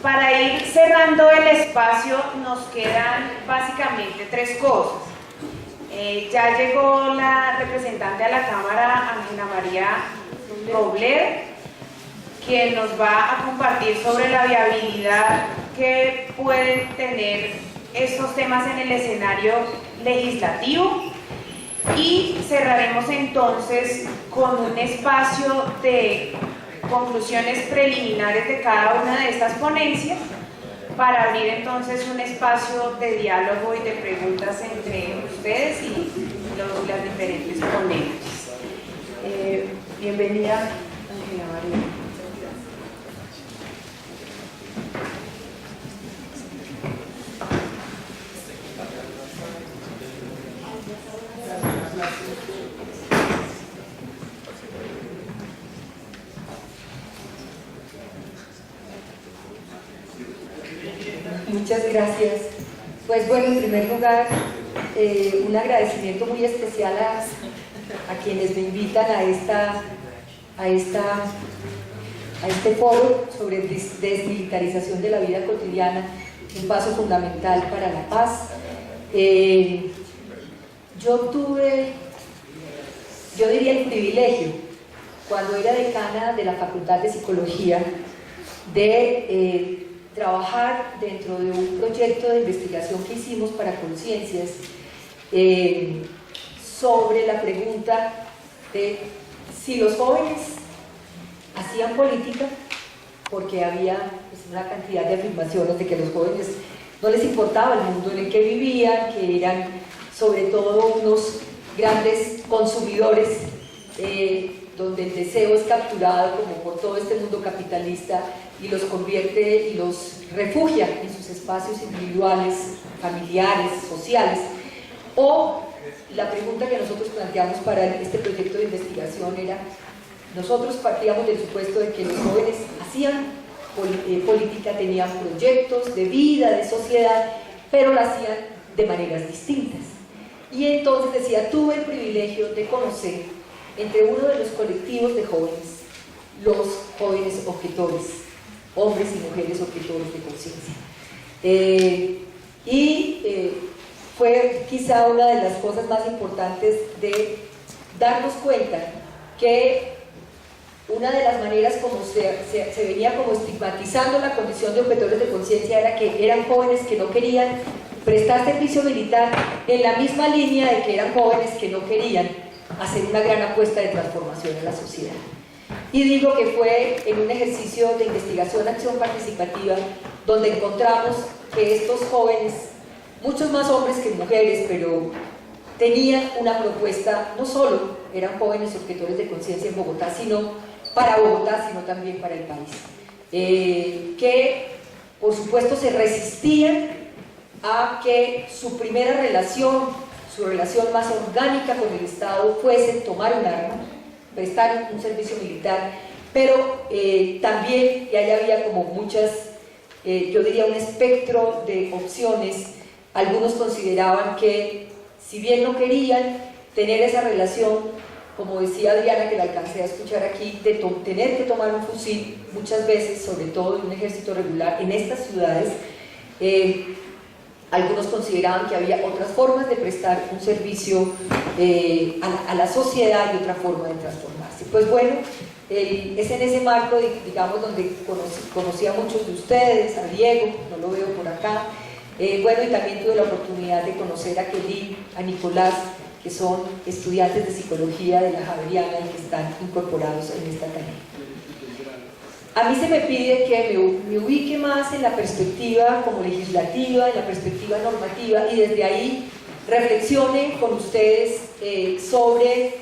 Para ir cerrando el espacio nos quedan básicamente tres cosas. Ya llegó la representante a la Cámara, Ángela María Robler, quien nos va a compartir sobre la viabilidad que pueden tener estos temas en el escenario legislativo, y cerraremos entonces con un espacio de conclusiones preliminares de cada una de estas ponencias, para abrir entonces un espacio de diálogo y de preguntas entre ustedes y las diferentes ponentes. Bienvenida, Ángela María. Muchas gracias. Pues bueno, en primer lugar, un agradecimiento muy especial a quienes me invitan a este foro sobre desmilitarización de la vida cotidiana, un paso fundamental para la paz. Yo diría el privilegio, cuando era decana de la Facultad de Psicología, de trabajar dentro de un proyecto de investigación que hicimos para Conciencias sobre la pregunta de si los jóvenes hacían política, porque había pues, una cantidad de afirmaciones de que a los jóvenes no les importaba el mundo en el que vivían, que eran sobre todo unos grandes consumidores, donde el deseo es capturado como por todo este mundo capitalista y los convierte y los refugia en sus espacios individuales, familiares, sociales. O la pregunta que nosotros planteamos para este proyecto de investigación era, nosotros partíamos del supuesto de que los jóvenes hacían política, tenían proyectos de vida, de sociedad, pero lo hacían de maneras distintas. Y entonces decía, tuve el privilegio de conocer entre uno de los colectivos de jóvenes, los jóvenes objetores, hombres y mujeres objetores de conciencia. Fue quizá una de las cosas más importantes de darnos cuenta que una de las maneras como se venía como estigmatizando la condición de objetores de conciencia era que eran jóvenes que no querían prestar servicio militar, en la misma línea de que eran jóvenes que no querían hacer una gran apuesta de transformación en la sociedad. Y digo que fue en un ejercicio de investigación, acción participativa, donde encontramos que estos jóvenes, muchos más hombres que mujeres, pero tenían una propuesta, no solo eran jóvenes objetores de conciencia en Bogotá, sino para Bogotá, sino también para el país, que por supuesto se resistían a que su primera relación, su relación más orgánica con el Estado fuese tomar un arma, prestar un servicio militar, pero también, y ahí había como muchas, yo diría un espectro de opciones. Algunos consideraban que si bien no querían tener esa relación, como decía Adriana, que la alcancé a escuchar aquí, de tener que tomar un fusil muchas veces, sobre todo en un ejército regular en estas ciudades, algunos consideraban que había otras formas de prestar un servicio a la sociedad y otra forma de transformarse. Pues bueno, es en ese marco, digamos, donde conocí a muchos de ustedes, a Diego, no lo veo por acá, bueno, y también tuve la oportunidad de conocer a Kelly, a Nicolás, que son estudiantes de psicología de la Javeriana y que están incorporados en esta tarea. A mí se me pide que me ubique más en la perspectiva como legislativa, en la perspectiva normativa, y desde ahí reflexione con ustedes sobre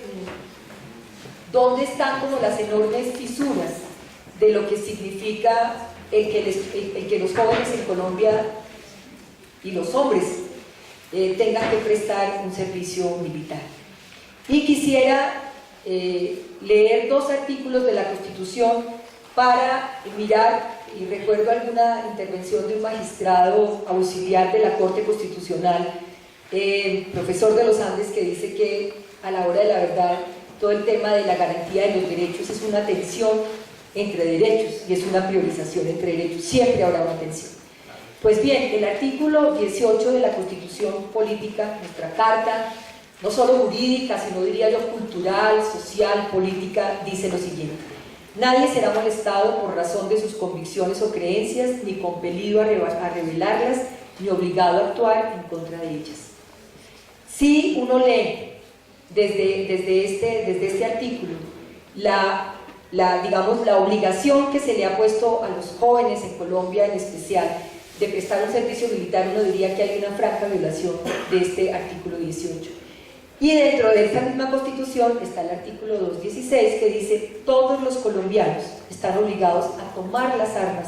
dónde están como las enormes fisuras de lo que significa el que los jóvenes en Colombia y los hombres tengan que prestar un servicio militar. Y quisiera leer dos artículos de la Constitución para mirar, y recuerdo alguna intervención de un magistrado auxiliar de la Corte Constitucional, profesor de los Andes, que dice que a la hora de la verdad todo el tema de la garantía de los derechos es una tensión entre derechos, y es una priorización entre derechos, siempre habrá una tensión. Pues bien, el artículo 18 de la Constitución Política, nuestra carta, no solo jurídica, sino diría yo cultural, social, política, dice lo siguiente: nadie será molestado por razón de sus convicciones o creencias, ni compelido a revelarlas, ni obligado a actuar en contra de ellas. Si uno lee desde este artículo digamos, la obligación que se le ha puesto a los jóvenes en Colombia en especial de prestar un servicio militar, uno diría que hay una franca violación de este artículo 18. Y dentro de esta misma Constitución está el artículo 216, que dice: todos los colombianos están obligados a tomar las armas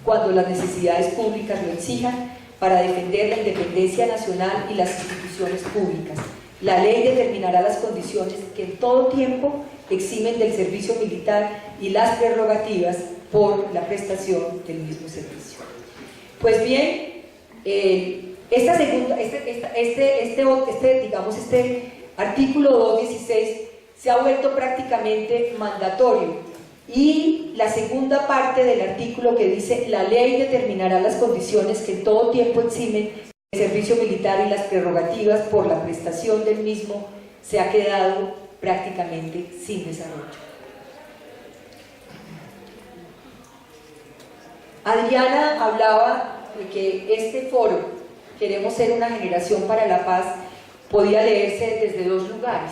cuando las necesidades públicas lo exijan, para defender la independencia nacional y las instituciones públicas. La ley determinará las condiciones que en todo tiempo eximen del servicio militar y las prerrogativas por la prestación del mismo servicio. Pues bien, este artículo 216 se ha vuelto prácticamente mandatorio, y la segunda parte del artículo, que dice: la ley determinará las condiciones que en todo tiempo eximen el servicio militar y las prerrogativas por la prestación del mismo, se ha quedado prácticamente sin desarrollo. Adriana hablaba de que este foro, Queremos ser una generación para la paz, podía leerse desde dos lugares: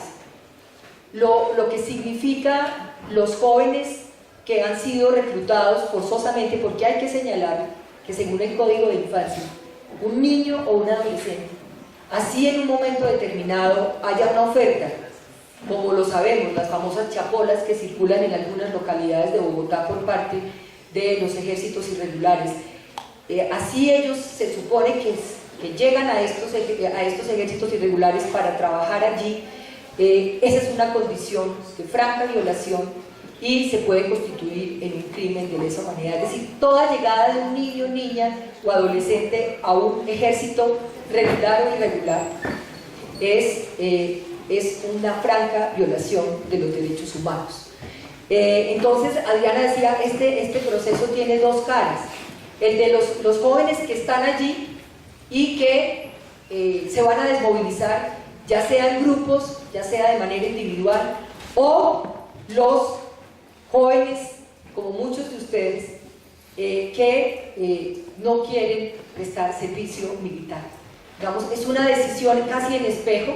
lo que significa los jóvenes que han sido reclutados forzosamente, porque hay que señalar que según el Código de Infancia, un niño o un adolescente, así en un momento determinado haya una oferta, como lo sabemos, las famosas chapolas que circulan en algunas localidades de Bogotá por parte de los ejércitos irregulares, así ellos se supone que llegan a estos ejércitos irregulares para trabajar allí. Esa es una condición de franca violación y se puede constituir en un crimen de lesa humanidad. Es decir, toda llegada de un niño, niña o adolescente a un ejército regular o irregular es una franca violación de los derechos humanos. Entonces, Adriana decía, este proceso tiene dos caras: el de los jóvenes que están allí y que se van a desmovilizar, ya sea en grupos, ya sea de manera individual, o los jóvenes, como muchos de ustedes, que no quieren prestar servicio militar. Digamos, es una decisión casi en espejo,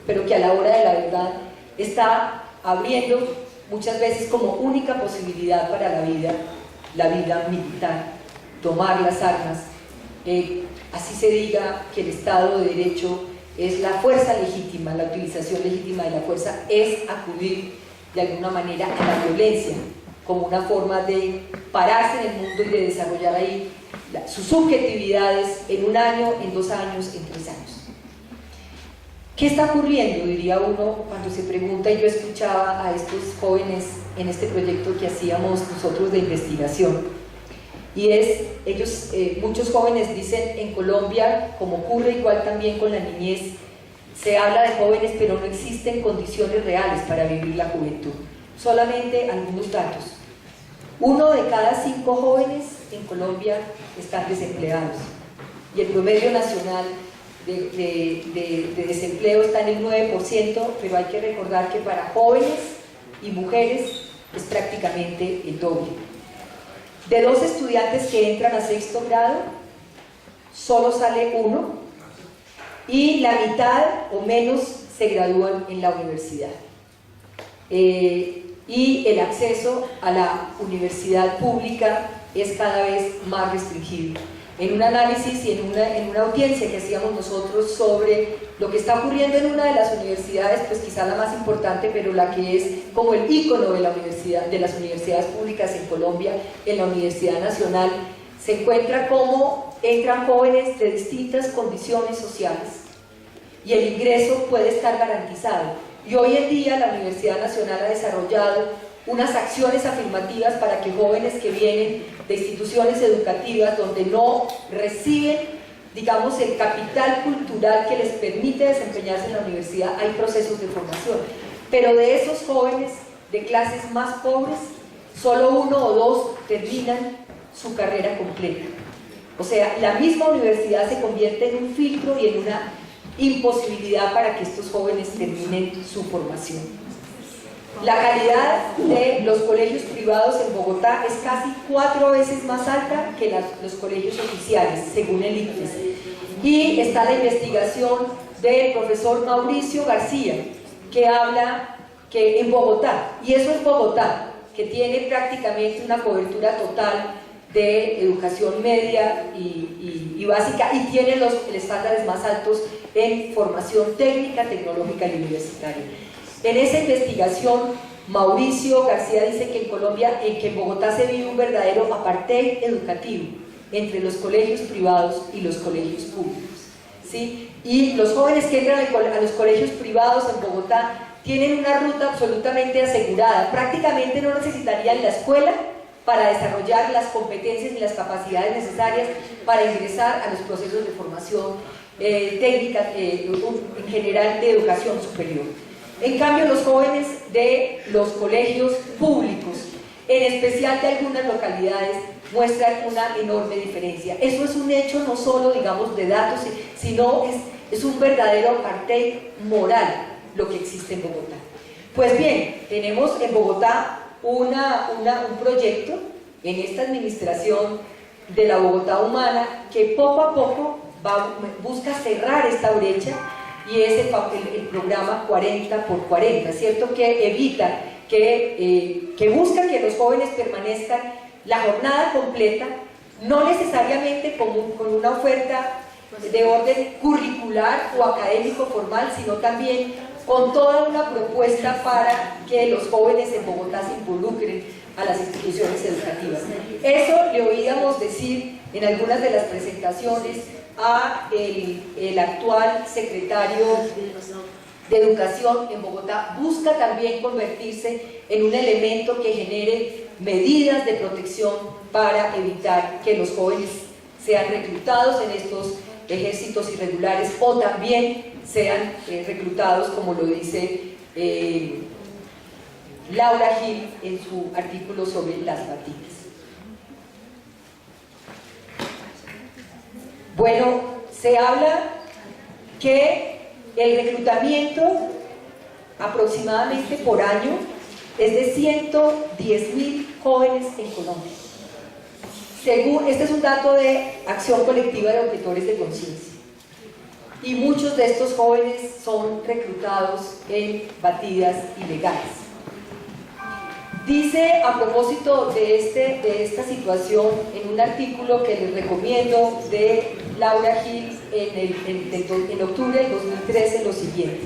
pero que a la hora de la verdad está abriendo muchas veces como única posibilidad para la vida militar, tomar las armas. Así se diga que el Estado de Derecho es la fuerza legítima, la utilización legítima de la fuerza es acudir de alguna manera a la violencia como una forma de pararse en el mundo y de desarrollar ahí sus subjetividades en un año, en 2 años, en 3 años. ¿Qué está ocurriendo?, diría uno cuando se pregunta, y yo escuchaba a estos jóvenes en este proyecto que hacíamos nosotros de investigación, y ellos, muchos jóvenes dicen: en Colombia, como ocurre igual también con la niñez, se habla de jóvenes pero no existen condiciones reales para vivir la juventud. Solamente algunos datos: 1 de cada 5 jóvenes en Colombia están desempleados, y el promedio nacional de desempleo está en el 9%, pero hay que recordar que para jóvenes y mujeres es prácticamente el doble. De 2 estudiantes que entran a 6º grado, solo sale 1, y la mitad o menos se gradúan en la universidad. Y el acceso a la universidad pública es cada vez más restringido. En un análisis y en una audiencia que hacíamos nosotros sobre lo que está ocurriendo en una de las universidades, pues quizá la más importante, pero la que es como el ícono de las universidades públicas en Colombia, en la Universidad Nacional, se encuentra cómo entran jóvenes de distintas condiciones sociales y el ingreso puede estar garantizado. Y hoy en día la Universidad Nacional ha desarrollado unas acciones afirmativas para que jóvenes que vienen de instituciones educativas donde no reciben, digamos, el capital cultural que les permite desempeñarse en la universidad, hay procesos de formación. Pero de esos jóvenes de clases más pobres, solo 1 o 2 terminan su carrera completa. O sea, la misma universidad se convierte en un filtro y en una imposibilidad para que estos jóvenes terminen su formación. La calidad de los colegios privados en Bogotá es casi 4 veces más alta que los colegios oficiales, según el ICFES. Y está la investigación del profesor Mauricio García, que habla que en Bogotá, y eso es Bogotá, que tiene prácticamente una cobertura total de educación media y básica, y tiene los estándares más altos en formación técnica, tecnológica y universitaria. En esa investigación, Mauricio García dice que en Colombia, que en Bogotá se vive un verdadero apartheid educativo entre los colegios privados y los colegios públicos, ¿sí? Y los jóvenes que entran a los colegios privados en Bogotá tienen una ruta absolutamente asegurada, prácticamente no necesitarían la escuela para desarrollar las competencias y las capacidades necesarias para ingresar a los procesos de formación técnica en general de educación superior. En cambio, los jóvenes de los colegios públicos, en especial de algunas localidades, muestran una enorme diferencia. Eso es un hecho no solo, digamos, de datos, sino es un verdadero apartheid moral lo que existe en Bogotá. Pues bien, tenemos en Bogotá un proyecto en esta administración de la Bogotá Humana que poco a poco busca cerrar esta brecha, y es el programa 40x40, ¿cierto? Que evita, que busca que los jóvenes permanezcan la jornada completa, no necesariamente con una oferta de orden curricular o académico formal, sino también con toda una propuesta para que los jóvenes en Bogotá se involucren a las instituciones educativas. Eso le oíamos decir en algunas de las presentaciones a el actual secretario de Educación en Bogotá. Busca también convertirse en un elemento que genere medidas de protección para evitar que los jóvenes sean reclutados en estos ejércitos irregulares o también sean reclutados, como lo dice Laura Gil en su artículo sobre las batidas. Bueno, se habla que el reclutamiento aproximadamente por año es de 110.000 jóvenes en Colombia. Este es un dato de Acción Colectiva de Objetores de Conciencia. Y muchos de estos jóvenes son reclutados en batidas ilegales. Dice, a propósito de esta situación, en un artículo que les recomiendo de Laura Gil en octubre del 2013, lo siguiente: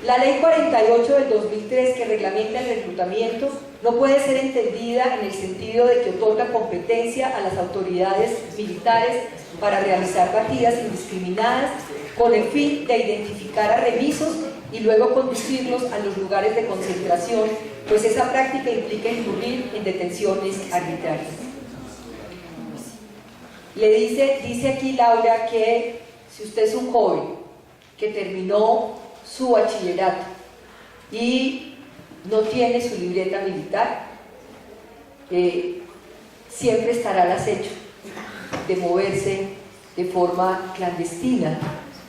la ley 48 del 2003, que reglamenta el reclutamiento, no puede ser entendida en el sentido de que otorga competencia a las autoridades militares para realizar batidas indiscriminadas con el fin de identificar a remisos y luego conducirlos a los lugares de concentración, pues esa práctica implica incurrir en detenciones arbitrarias. Dice aquí Laura que si usted es un joven que terminó su bachillerato y no tiene su libreta militar, siempre estará al acecho de moverse de forma clandestina,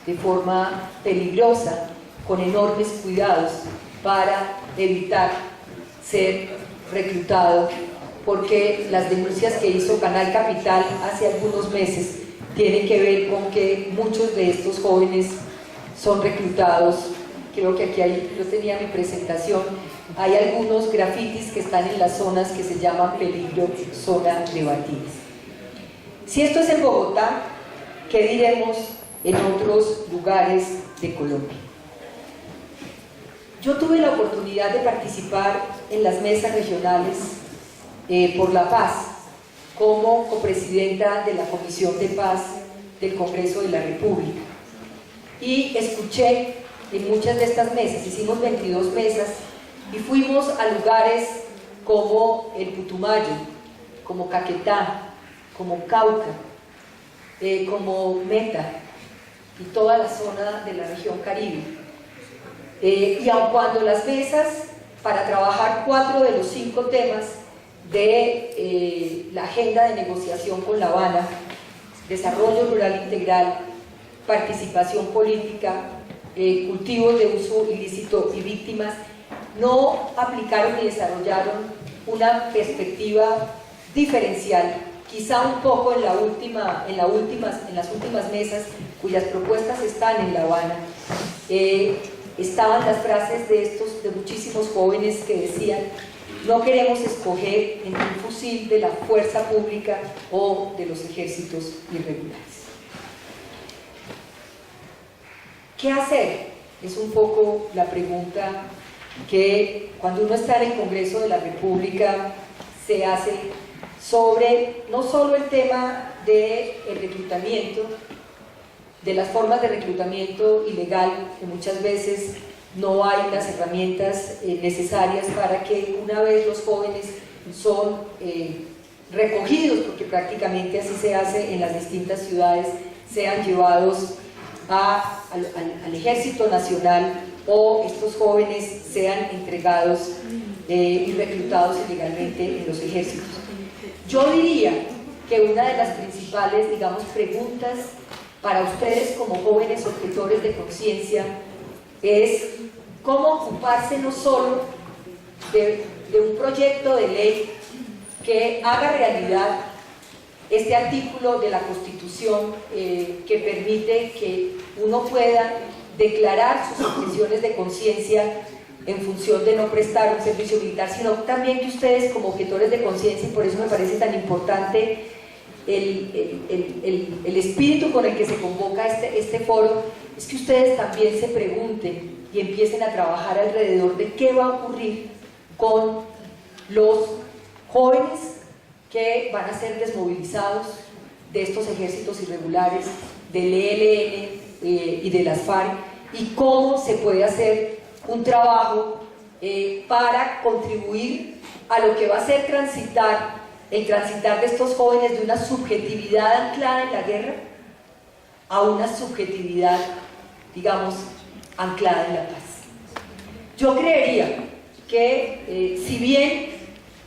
de forma peligrosa, con enormes cuidados para evitar ser reclutado, porque las denuncias que hizo Canal Capital hace algunos meses tienen que ver con que muchos de estos jóvenes son reclutados. Creo que aquí yo tenía mi presentación, hay algunos grafitis que están en las zonas que se llaman peligro, zona de batidas. Si esto es en Bogotá, ¿qué diremos en otros lugares de Colombia? Yo tuve la oportunidad de participar en las mesas regionales por la paz como copresidenta de la Comisión de Paz del Congreso de la República, y escuché en muchas de estas mesas, hicimos 22 mesas y fuimos a lugares como el Putumayo, como Caquetá, como Cauca, como Meta y toda la zona de la región Caribe. Y aun cuando las mesas, para trabajar 4 de los 5 temas, de la agenda de negociación con La Habana, desarrollo rural integral, participación política, cultivos de uso ilícito y víctimas, no aplicaron ni desarrollaron una perspectiva diferencial, quizá un poco en las últimas mesas cuyas propuestas están en La Habana. Estaban las frases de muchísimos jóvenes que decían: no queremos escoger entre un fusil de la fuerza pública o de los ejércitos irregulares. ¿Qué hacer? Es un poco la pregunta que cuando uno está en el Congreso de la República se hace sobre no solo el tema del reclutamiento, de las formas de reclutamiento ilegal, que muchas veces no hay las herramientas necesarias para que una vez los jóvenes son recogidos, porque prácticamente así se hace en las distintas ciudades, sean llevados al Ejército Nacional, o estos jóvenes sean entregados y reclutados ilegalmente en los ejércitos. Yo diría que una de las principales, digamos, preguntas para ustedes como jóvenes objetores de conciencia es cómo ocuparse no solo de un proyecto de ley que haga realidad este artículo de la Constitución que permite que uno pueda declarar sus objeciones de conciencia en función de no prestar un servicio militar, sino también que ustedes como objetores de conciencia, y por eso me parece tan importante el espíritu con el que se convoca este foro, es que ustedes también se pregunten y empiecen a trabajar alrededor de qué va a ocurrir con los jóvenes que van a ser desmovilizados de estos ejércitos irregulares, del ELN y de las FARC, y cómo se puede hacer un trabajo para contribuir a lo que va a ser el transitar de estos jóvenes de una subjetividad anclada en la guerra a una subjetividad, digamos, anclada en la paz. Yo creería que si bien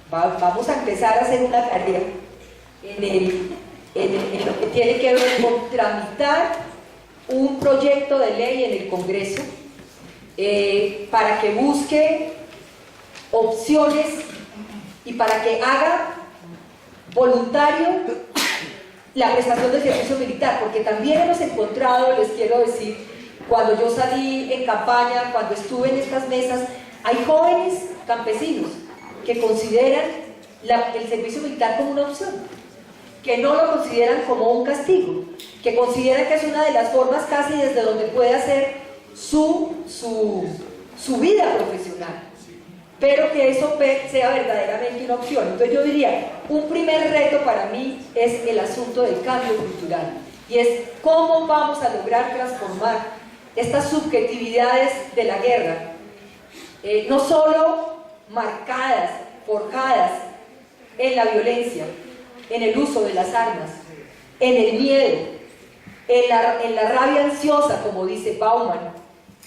vamos a empezar a hacer una tarea en lo que tiene que ver con tramitar un proyecto de ley en el Congreso para que busque opciones y para que haga voluntario la prestación del servicio militar, porque también hemos encontrado, les quiero decir, cuando yo salí en campaña, cuando estuve en estas mesas, hay jóvenes campesinos que consideran el servicio militar como una opción, que no lo consideran como un castigo, que consideran que es una de las formas casi desde donde puede hacer su vida profesional, pero que eso sea verdaderamente una opción. Entonces yo diría, un primer reto para mí es el asunto del cambio cultural, y es cómo vamos a lograr transformar estas subjetividades de la guerra, no solo marcadas, forjadas en la violencia, en el uso de las armas, en el miedo, en la rabia ansiosa, como dice Bauman,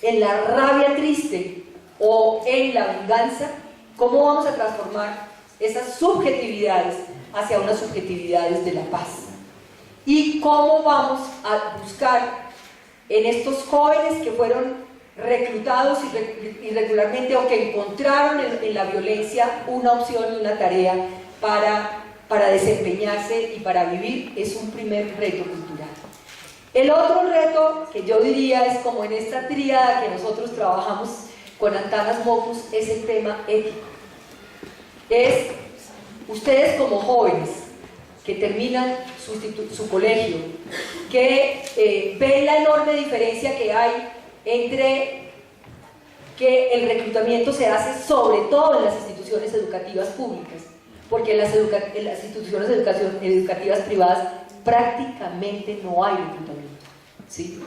en la rabia triste o en la venganza. ¿Cómo vamos a transformar esas subjetividades hacia unas subjetividades de la paz? ¿Y cómo vamos a buscar en estos jóvenes que fueron reclutados irregularmente o que encontraron en la violencia una opción y una tarea para desempeñarse y para vivir? Es un primer reto cultural. El otro reto que yo diría es como en esta tríada que nosotros trabajamos con Antanas Mockus, es el tema ético. Es ustedes como jóvenes que terminan su colegio, que ven la enorme diferencia que hay entre que el reclutamiento se hace sobre todo en las instituciones educativas públicas, porque en las instituciones educativas privadas prácticamente no hay reclutamiento, ¿sí?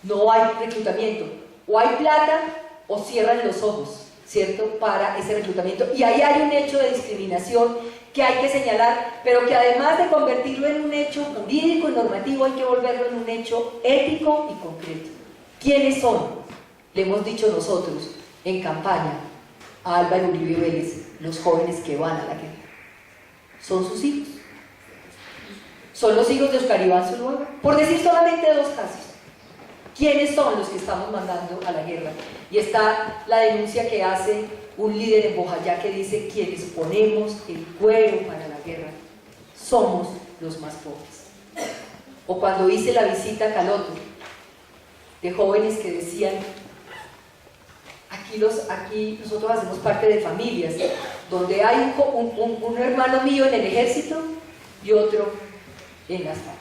No hay reclutamiento, o hay plata o cierran los ojos, ¿cierto?, para ese reclutamiento, y ahí hay un hecho de discriminación que hay que señalar, pero que además de convertirlo en un hecho jurídico y normativo, hay que volverlo en un hecho ético y concreto. ¿Quiénes son? Le hemos dicho nosotros en campaña a Álvaro Uribe Vélez, los jóvenes que van a la guerra. son sus hijos. Son los hijos de Oscar Iván Zuluaga, por decir solamente dos casos. ¿Quiénes son los que estamos mandando a la guerra? Y está la denuncia que hace un líder en Bojayá que dice: quienes ponemos el cuero para la guerra somos los más pobres. O cuando hice la visita a Caloto, de jóvenes que decían: aquí nosotros hacemos parte de familias donde hay un hermano mío en el ejército y otro en las FARC.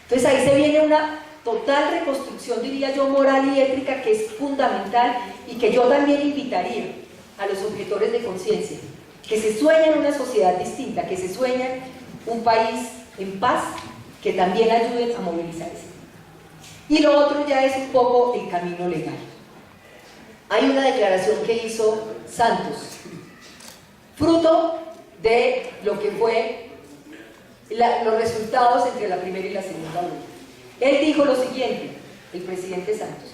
Entonces ahí se viene una total reconstrucción, diría yo, moral y ética, que es fundamental, y que yo también invitaría a los objetores de conciencia, que se sueñan una sociedad distinta, que se sueñan un país en paz, que también ayuden a movilizarse. Y lo otro ya es un poco el camino legal. Hay una declaración que hizo Santos, fruto de lo que fue los resultados entre la primera y la segunda vuelta. Él dijo lo siguiente, el presidente Santos: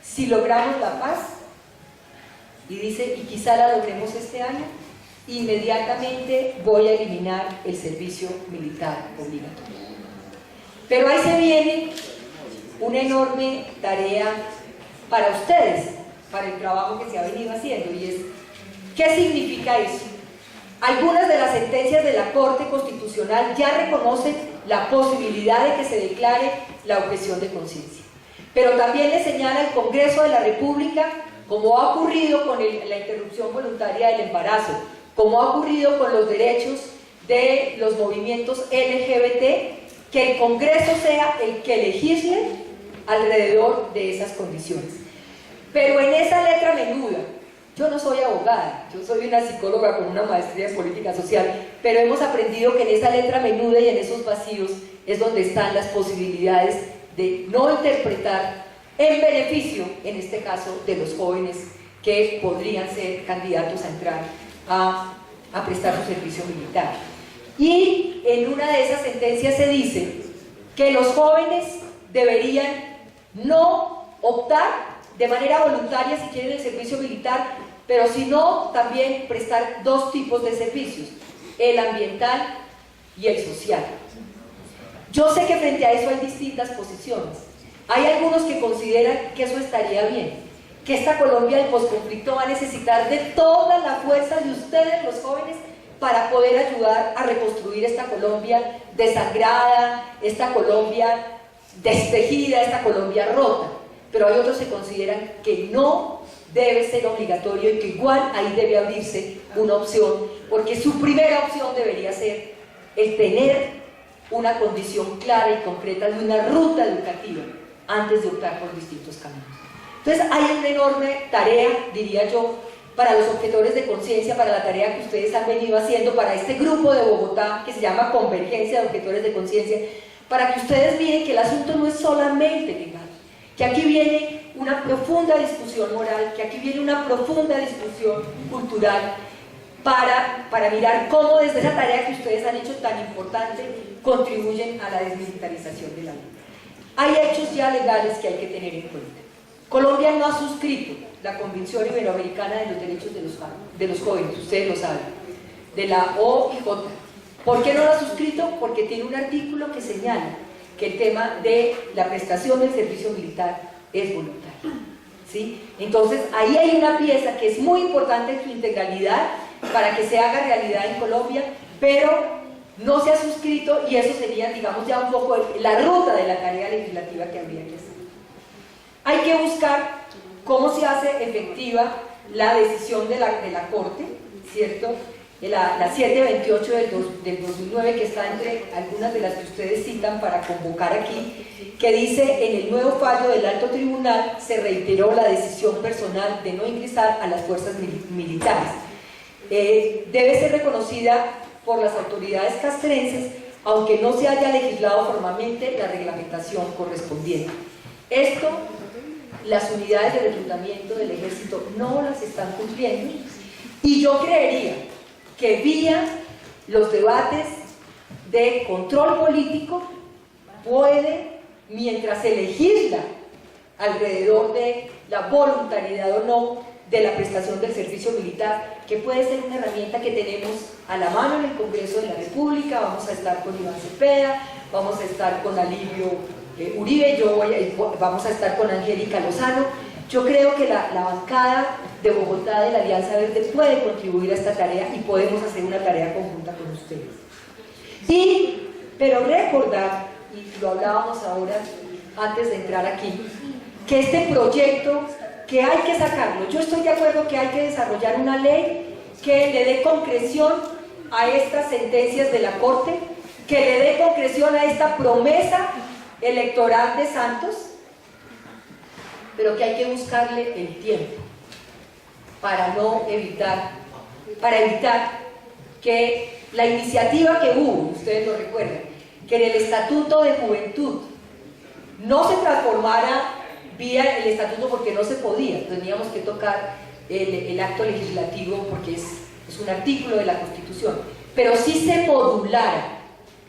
si logramos la paz, y dice, y quizá la logremos este año, inmediatamente voy a eliminar el servicio militar obligatorio. Pero ahí se viene una enorme tarea para ustedes, para el trabajo que se ha venido haciendo, y es: ¿qué significa eso? Algunas de las sentencias de la Corte Constitucional ya reconocen la posibilidad de que se declare la objeción de conciencia, pero también le señala al Congreso de la República, como ha ocurrido con la interrupción voluntaria del embarazo, como ha ocurrido con los derechos de los movimientos LGBT, que el Congreso sea el que legisle alrededor de esas condiciones. Pero en esa letra menuda, yo no soy abogada, yo soy una psicóloga con una maestría en política social, pero hemos aprendido que en esa letra menuda y en esos vacíos es donde están las posibilidades de no interpretar en beneficio, en este caso, de los jóvenes que podrían ser candidatos a entrar a prestar su servicio militar. Y en una de esas sentencias se dice que los jóvenes deberían no optar de manera voluntaria si quieren el servicio militar, pero si no, también prestar dos tipos de servicios: el ambiental y el social. Yo sé que frente a eso hay distintas posiciones. Hay algunos que consideran que eso estaría bien, que esta Colombia del posconflicto va a necesitar de toda la fuerza de ustedes, los jóvenes, para poder ayudar a reconstruir esta Colombia desangrada, esta Colombia destejida, esta Colombia rota. Pero hay otros que consideran que no debe ser obligatorio y que igual ahí debe abrirse una opción, porque su primera opción debería ser el tener una condición clara y concreta de una ruta educativa antes de optar por distintos caminos. Entonces hay una enorme tarea, diría yo, para los objetores de conciencia, para la tarea que ustedes han venido haciendo, para este grupo de Bogotá que se llama Convergencia de Objetores de Conciencia, para que ustedes miren que el asunto no es solamente legal, que aquí viene una profunda discusión moral, que aquí viene una profunda discusión cultural, para mirar cómo desde esa tarea que ustedes han hecho tan importante contribuyen a la desmilitarización de la vida. Hay hechos ya legales que hay que tener en cuenta. Colombia no ha suscrito la Convención Iberoamericana de los Derechos de los Jóvenes, ustedes lo saben, de la OIJ. ¿Por qué no lo ha suscrito? Porque tiene un artículo que señala que el tema de la prestación del servicio militar es voluntario, ¿sí? Entonces ahí hay una pieza que es muy importante en su integralidad para que se haga realidad en Colombia, pero no se ha suscrito, y eso sería, digamos, ya un poco la ruta de la tarea legislativa que habría que hacer. Hay que buscar cómo se hace efectiva la decisión de la Corte, ¿cierto? La 728 del 2009, que está entre algunas de las que ustedes citan para convocar aquí, que dice: en el nuevo fallo del Alto Tribunal se reiteró la decisión personal de no ingresar a las fuerzas militares. Debe ser reconocida por las autoridades castrenses, aunque no se haya legislado formalmente la reglamentación correspondiente. Esto, las unidades de reclutamiento del ejército no las están cumpliendo, y yo creería que vía los debates de control político puede, mientras se legisla alrededor de la voluntariedad o no, de la prestación del servicio militar, que puede ser una herramienta que tenemos a la mano en el Congreso de la República. Vamos a estar con Iván Cepeda, vamos a estar con Alivio Uribe, vamos a estar con Angélica Lozano. Yo creo que la bancada de Bogotá de la Alianza Verde puede contribuir a esta tarea y podemos hacer una tarea conjunta con ustedes. Pero recordar, y lo hablábamos ahora antes de entrar aquí, que este proyecto, que hay que sacarlo. Yo estoy de acuerdo que hay que desarrollar una ley que le dé concreción a estas sentencias de la Corte, que le dé concreción a esta promesa electoral de Santos, pero que hay que buscarle el tiempo para evitar que la iniciativa que hubo, ustedes lo recuerdan, que en el Estatuto de Juventud no se transformara vía el estatuto, porque no se podía, teníamos que tocar el acto legislativo porque es un artículo de la Constitución, pero sí se modulara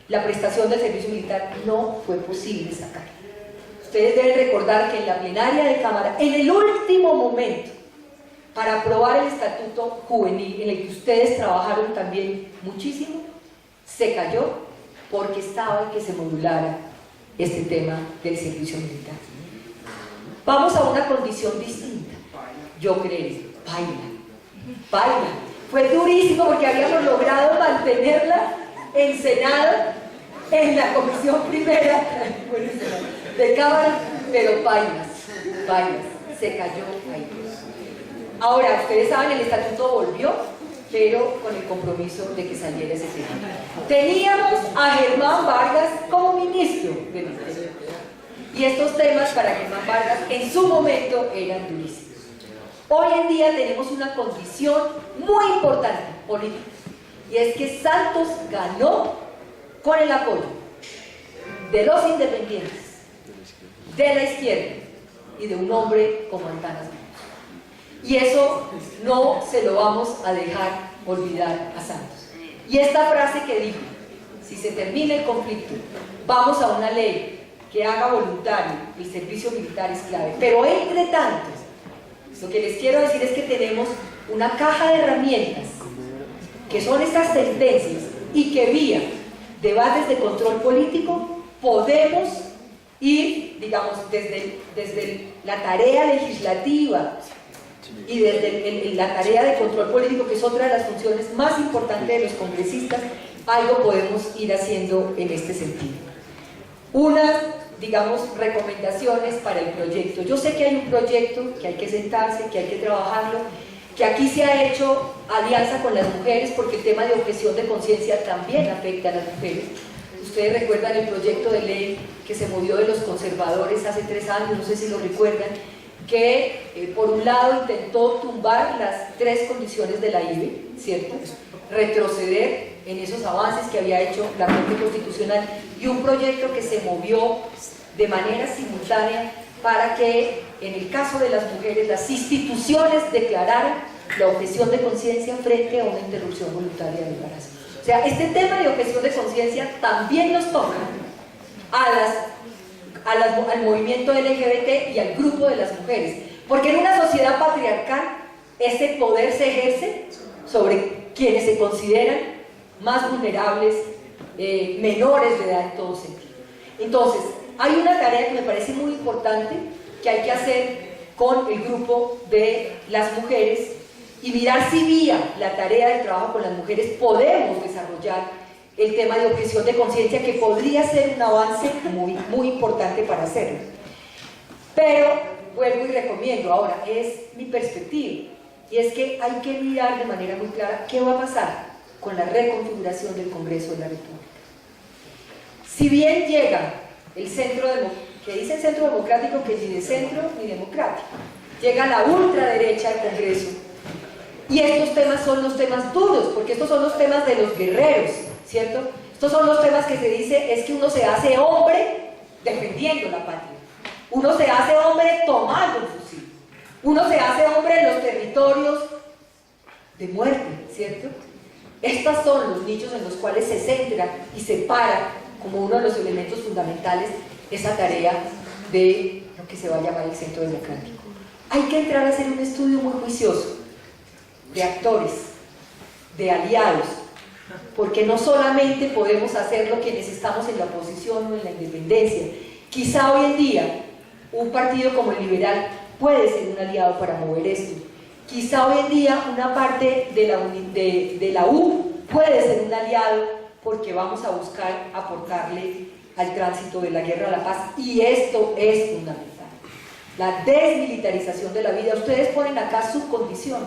la prestación del servicio militar, no fue posible sacarla. Ustedes deben recordar que en la plenaria de Cámara, en el último momento, para aprobar el estatuto juvenil, en el que ustedes trabajaron también muchísimo, se cayó porque estaba en que se modulara este tema del servicio militar. Vamos a una condición distinta, yo creo, baila. Fue durísimo porque habíamos logrado mantenerla en Senado, en la comisión primera de Cámara, pero bailas, se cayó ahí. Ahora, ustedes saben, el estatuto volvió, pero con el compromiso de que saliera ese tema. Teníamos a Germán Vargas como ministro del Interior. Y estos temas para Germán Vargas en su momento eran durísimos. Hoy en día tenemos una condición muy importante política, y es que Santos ganó con el apoyo de los independientes, de la izquierda y de un hombre como Antanas Mons. Y eso no se lo vamos a dejar olvidar a Santos. Y esta frase que dijo: si se termina el conflicto, vamos a una ley que haga voluntario el servicio militar, es clave. Pero entre tanto, lo que les quiero decir es que tenemos una caja de herramientas, que son estas sentencias, y que vía debates de control político podemos ir, digamos, desde la tarea legislativa y desde la tarea de control político, que es otra de las funciones más importantes de los congresistas, algo podemos ir haciendo en este sentido. Unas, digamos, recomendaciones para el proyecto. Yo sé que hay un proyecto, que hay que sentarse, que hay que trabajarlo, que aquí se ha hecho alianza con las mujeres, porque el tema de objeción de conciencia también afecta a las mujeres. Ustedes recuerdan el proyecto de ley que se movió de los conservadores hace 3 años, no sé si lo recuerdan, que por un lado intentó tumbar las 3 condiciones de la IBE, ¿cierto? Retroceder en esos avances que había hecho la Corte Constitucional, y un proyecto que se movió de manera simultánea para que en el caso de las mujeres las instituciones declararan la objeción de conciencia frente a una interrupción voluntaria del embarazo. O sea, este tema de objeción de conciencia también nos toca al movimiento LGBT y al grupo de las mujeres, porque en una sociedad patriarcal ese poder se ejerce sobre quienes se consideran más vulnerables, menores de edad en todo sentido. Entonces, hay una tarea que me parece muy importante que hay que hacer con el grupo de las mujeres, y mirar si vía la tarea de trabajo con las mujeres podemos desarrollar el tema de objeción de conciencia, que podría ser un avance muy importante para hacerlo. Pero vuelvo y recomiendo, ahora es mi perspectiva, y es que hay que mirar de manera muy clara qué va a pasar con la reconfiguración del Congreso de la República. Si bien llega el centro que dice el centro democrático, que ni de centro ni democrático, llega la ultraderecha al Congreso, y estos temas son los temas duros, porque estos son los temas de los guerreros, ¿cierto? Estos son los temas que se dice, es que uno se hace hombre defendiendo la patria, uno se hace hombre tomando un fusil, uno se hace hombre en los territorios de muerte, ¿cierto? Estos son los nichos en los cuales se centra y se para como uno de los elementos fundamentales esa tarea de lo que se va a llamar el centro democrático. hay que entrar a hacer un estudio muy juicioso de actores, de aliados, porque no solamente podemos hacerlo quienes estamos en la oposición o en la independencia. Quizá hoy en día un partido como el liberal puede ser un aliado para mover esto. Quizá hoy en día una parte de la U puede ser un aliado, porque vamos a buscar aportarle al tránsito de la guerra a la paz, y esto es fundamental. La desmilitarización de la vida. Ustedes ponen acá su condición,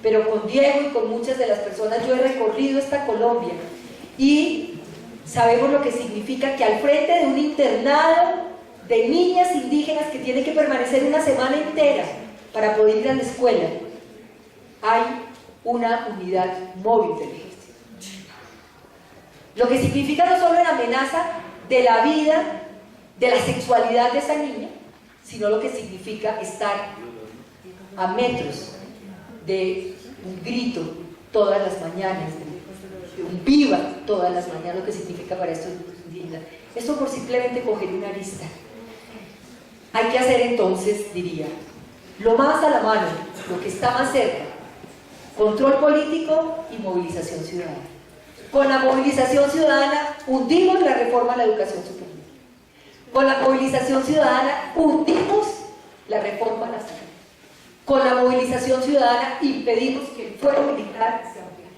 pero con Diego y con muchas de las personas yo he recorrido esta Colombia y sabemos lo que significa que al frente de un internado de niñas indígenas que tienen que permanecer una semana entera para poder ir a la escuela, hay una unidad móvil del ejército. Lo que significa no solo la amenaza de la vida, de la sexualidad de esa niña, sino lo que significa estar a metros de un grito todas las mañanas, de un viva todas las mañanas, lo que significa para estos indígenas. Esto por simplemente coger una lista. Hay que hacer entonces, diría, lo más a la mano, lo que está más cerca: control político y movilización ciudadana. Con la movilización ciudadana hundimos la reforma a la educación superior. Con la movilización ciudadana hundimos la reforma a la salud. Con la movilización ciudadana impedimos que el fuero militar se ampliara.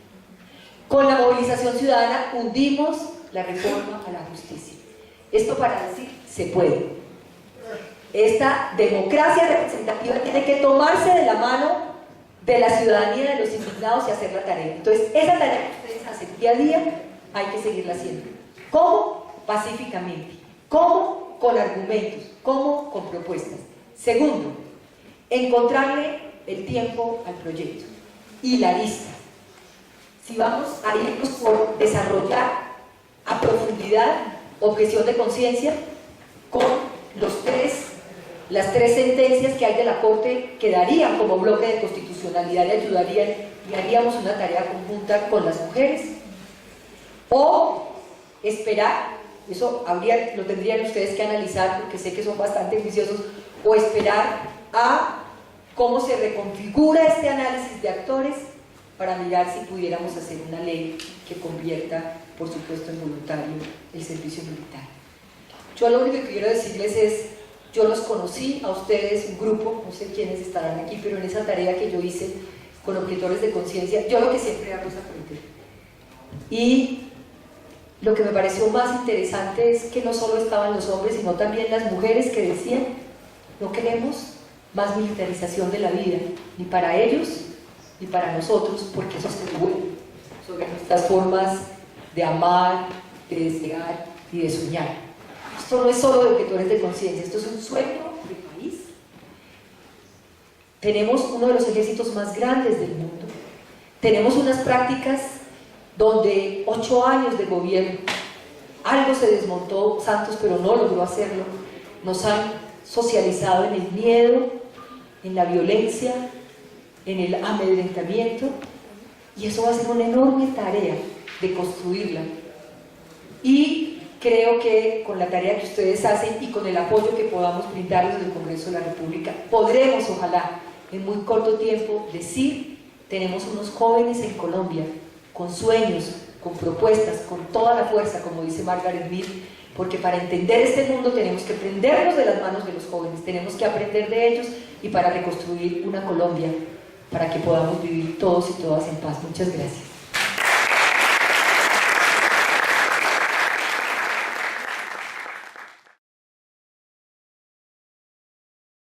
Con la movilización ciudadana hundimos la reforma a la justicia. Esto para decir, se puede. Esta democracia representativa tiene que tomarse de la mano de la ciudadanía, de los indignados, y hacer la tarea. Entonces, esa tarea que ustedes hacen día a día, hay que seguirla haciendo. ¿Cómo? Pacíficamente. ¿Cómo? Con argumentos. ¿Cómo? Con propuestas. Segundo, encontrarle el tiempo al proyecto y la lista. Si vamos a irnos por desarrollar a profundidad objeción de conciencia con las tres sentencias que hay de la Corte, que darían como bloque de constitucionalidad y ayudarían, y haríamos una tarea conjunta con las mujeres, o esperar, eso lo tendrían ustedes que analizar porque sé que son bastante juiciosos, o esperar a cómo se reconfigura este análisis de actores para mirar si pudiéramos hacer una ley que convierta, por supuesto, en voluntario el servicio militar. Yo lo único que quiero decirles es, yo los conocí a ustedes, un grupo, no sé quiénes estarán aquí, pero en esa tarea que yo hice con objetores de conciencia, yo lo que siempre hago es aprender. Y lo que me pareció más interesante es que no solo estaban los hombres, sino también las mujeres que decían: no queremos más militarización de la vida, ni para ellos, ni para nosotros, porque eso se vuelve sobre nuestras formas de amar, de desear y de soñar. Esto no es solo de objetores de conciencia, esto es un sueño de país. Tenemos uno de los ejércitos más grandes del mundo, tenemos unas prácticas donde 8 años de gobierno, algo se desmontó Santos, pero no logró hacerlo, nos han socializado en el miedo, en la violencia, en el amedrentamiento, y eso va a ser una enorme tarea de construirla. Y creo que con la tarea que ustedes hacen y con el apoyo que podamos brindarles desde el Congreso de la República, podremos, ojalá, en muy corto tiempo decir: tenemos unos jóvenes en Colombia con sueños, con propuestas, con toda la fuerza, como dice Margaret Mead, porque para entender este mundo tenemos que prendernos de las manos de los jóvenes, tenemos que aprender de ellos, y para reconstruir una Colombia para que podamos vivir todos y todas en paz. Muchas gracias.